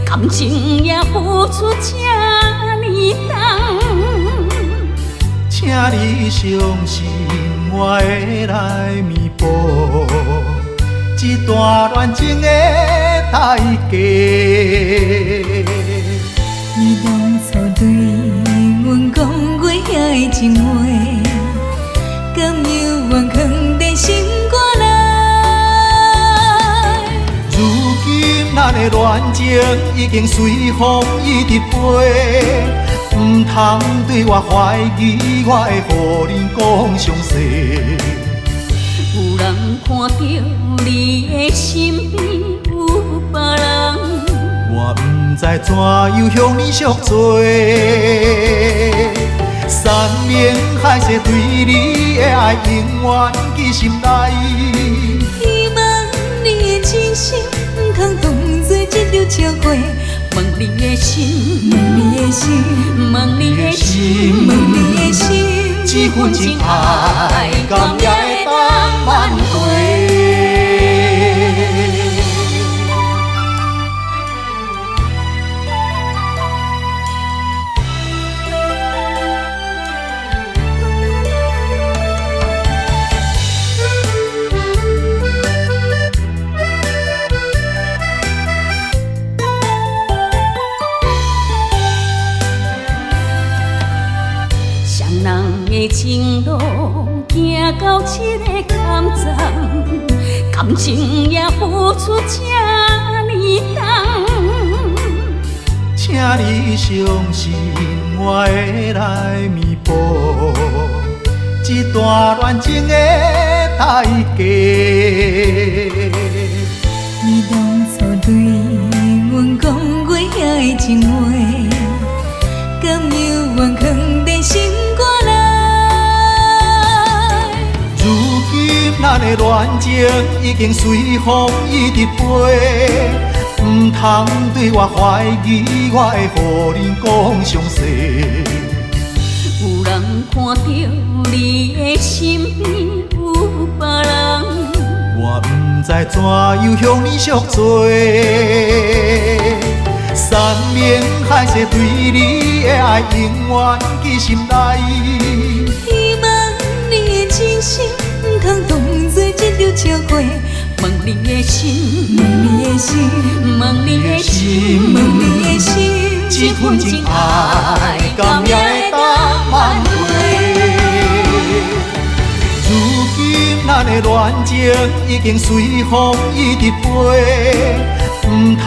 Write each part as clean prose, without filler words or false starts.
感情也付出这呢重，请你相信我会来弥补这段恋情的代价。你当初对阮讲过遐的情话，甘有愿放在心肝内？如今咱的恋情已经随风一直飞，唔通对我怀疑，我会予恁讲详细。有人看到你的身边有别人，我不知怎样向你赎罪，山盟海誓对你的爱永远记心内。希望你的真心唔通当作一条笑话，问你的心，问你的心，问你的心，问你的心，这份情爱甘也会当挽回。人的情路行到这个坎站，感情也付出这呢重，请你相信我会来弥补这段恋情的代价。你当初对阮讲过遐的情话，甘有愿放在心肝内？如今咱的恋情已经随风一直飞，唔通对我怀疑，我会予恁讲详细。有人看到你的身边有别人，我不知怎样向你赎罪，山盟海誓对你的爱永远记心内。希望你的真心唔通当作一条笑话，问你的心，问你的心，问你的心，问你的心，这份情爱甘也会当挽回。如今咱的恋情已经随风一直飞，唔通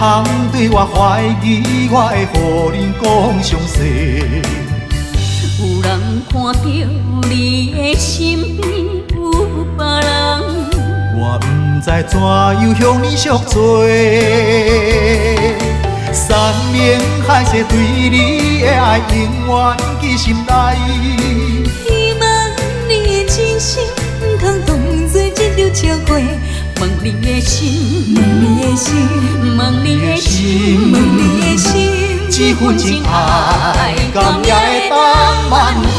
对我怀疑，我会予恁讲详细。有人看到你的身边有别人，我不知怎样向你赎罪，山盟海誓对你的爱永远记心内。希望你的真心唔通当作一条笑话，问你的心，问你的心，问你的心，问你的心，这份情爱甘也会当挽回。